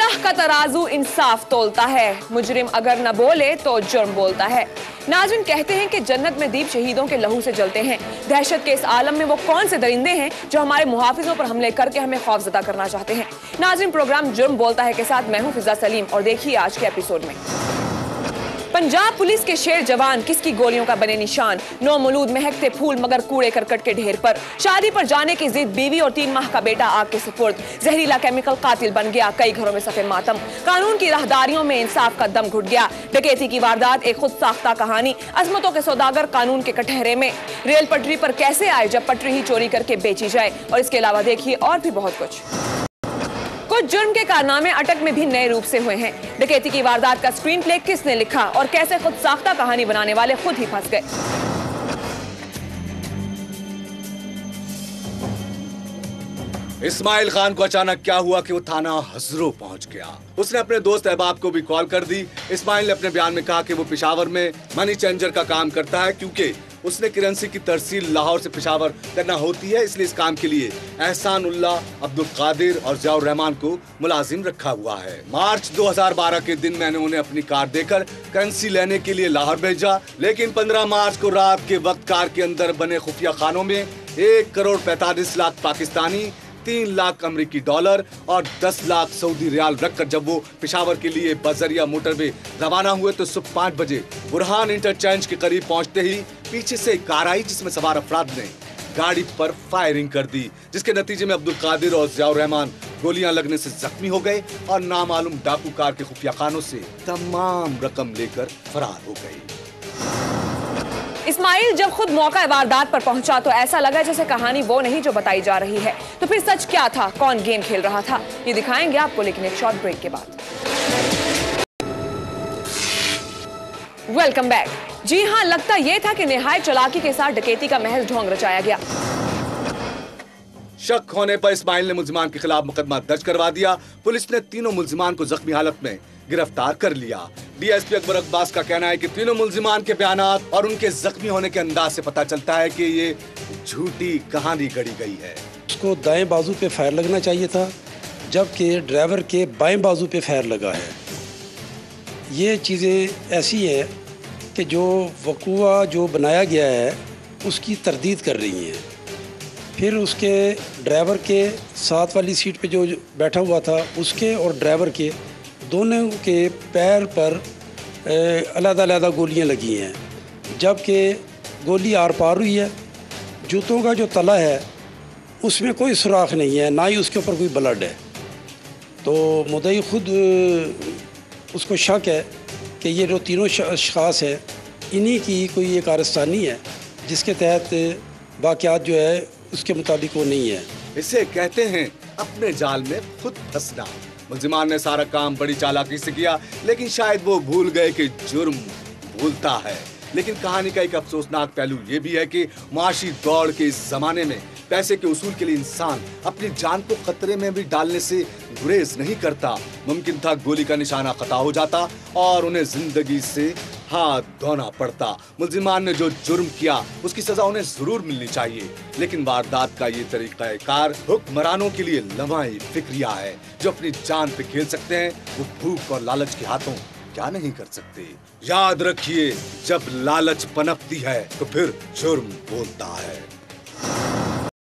अल्लाह का तराजू इंसाफ तोलता है, मुजरिम अगर न बोले तो जुर्म बोलता है। नाज़रीन, कहते हैं कि जन्नत में दीप शहीदों के लहू से जलते हैं। दहशत के इस आलम में वो कौन से दरिंदे हैं जो हमारे मुहाफिजों पर हमले करके हमें खौफजदा करना चाहते हैं। नाज़रीन, प्रोग्राम जुर्म बोलता है के साथ मैं हूं फिजा सलीम और देखिए आज के एपिसोड में। पंजाब पुलिस के शेर जवान किसकी गोलियों का बने निशान। नौमौलूद महकते फूल मगर कूड़े करकट के ढेर पर। शादी पर जाने की जिद, बीवी और 3 माह का बेटा आग के सुपुर्द। जहरीला केमिकल कातिल बन गया, कई घरों में सफे मातम। कानून की राहदारियों में इंसाफ का दम घुट गया। डकैती की वारदात एक खुद साख्ता कहानी। अजमतों के सौदागर कानून के कटहरे में। रेल पटरी पर कैसे आए जब पटरी ही चोरी करके बेची जाए। और इसके अलावा देखिए और भी बहुत कुछ। कुछ जुर्म के कारनामे अटक में भी नए रूप से हुए हैं। डकैती की वारदात का स्क्रीन प्ले किसने लिखा और कैसे खुद साख्ता कहानी बनाने वाले खुद ही फंस गए। इस्माइल खान को अचानक क्या हुआ कि वो थाना हजरो पहुंच गया। उसने अपने दोस्त अहबाब को भी कॉल कर दी। इस्माइल ने अपने बयान में कहा कि वो पेशावर में मनी चेंजर का काम करता है, क्योंकि उसने करेंसी की तरसील लाहौर से पेशावर करना होती है, इसलिए इस काम के लिए एहसान उल्लाह, अब्दुल कादिर और जियाउर रहमान को मुलाजिम रखा हुआ है। मार्च 2012 के दिन मैंने उन्हें अपनी कार देकर करेंसी लेने के लिए लाहौर भेजा, लेकिन 15 मार्च को रात के वक्त कार के अंदर बने खुफिया खानों में 1 करोड़ 45 लाख पाकिस्तानी, 3 लाख अमेरिकी डॉलर और 10 लाख सऊदी रियाल रखकर जब वो पेशावर के लिए बजरिया मोटरवे रवाना हुए तो सुबह 5 बजे बुरहान इंटरचेंज के करीब पहुंचते ही पीछे से एक कार आई जिसमें सवार अफराद ने गाड़ी पर फायरिंग कर दी, जिसके नतीजे में अब्दुल कादिर और जियाउर रहमान गोलियां लगने से जख्मी हो गए और नामालूम डाकू कार के खुफिया खानों से तमाम रकम लेकर फरार हो गए। इस्माइल जब खुद मौका वारदात पर पहुंचा तो ऐसा लगा जैसे कहानी वो नहीं जो बताई जा रही है। तो फिर सच क्या था, कौन गेम खेल रहा था, ये दिखाएंगे आपको, लेकिन एक शॉर्ट ब्रेक के बाद। Welcome back. जी हां, लगता यह था कि निहायत चालाकी के साथ डकैती का महज ढोंग रचाया गया। शक होने पर इस्माइल ने मुल्जिमान के खिलाफ मुकदमा दर्ज करवा दिया। पुलिस ने तीनों मुल्जिमान को जख्मी हालत में गिरफ्तार कर लिया। डीएसपी अकबर अब्बास का कहना है कि तीनों मुल्जिमान के बयानात और उनके जख्मी होने के अंदाज से पता चलता है कि ये झूठी कहानी गढ़ी गई है। उसको दाएं बाजू पे फायर लगना चाहिए था, जबकि ड्राइवर के बाएं बाजू पे फायर लगा है। ये चीज़ें ऐसी हैं कि जो वक़ुआ जो बनाया गया है उसकी तरदीद कर रही हैं। फिर उसके ड्राइवर के साथ वाली सीट पे जो बैठा हुआ था उसके और ड्राइवर के दोनों के पैर पर अलग-अलग गोलियां लगी हैं, जबकि गोली आर पार हुई है। जूतों का जो तला है उसमें कोई सुराख नहीं है, ना ही उसके ऊपर कोई ब्लड है। तो मुद्दई खुद उसको शक है कि ये जो तीनों अशख़ास हैं इन्हीं की कोई एक कारस्तानी है, जिसके तहत वाक़यात जो है उसके मुताबिक वो नहीं है। इसे कहते हैं अपने जाल में खुद फंसना। मुल्जिमान ने सारा काम बड़ी चालाकी से किया, लेकिन शायद वो भूल गए कि जुर्म भूलता है। लेकिन कहानी का एक अफसोसनाक पहलू ये भी है कि माशी दौड़ के इस जमाने में पैसे के उसूल के लिए इंसान अपनी जान को खतरे में भी डालने से गुरेज नहीं करता। मुमकिन था गोली का निशाना खता हो जाता और उन्हें जिंदगी से हाथ धोना पड़ता। मुल्जिमान ने जो जुर्म किया उसकी सजा उन्हें जरूर मिलनी चाहिए, लेकिन वारदात का ये तरीक़ाकार हुक्मरानों के लिए लम्हाई फिक्रिया है। जो अपनी जान पे खेल सकते हैं वो भूख और लालच के हाथों क्या नहीं कर सकते। याद रखिए, जब लालच पनपती है तो फिर जुर्म बोलता है।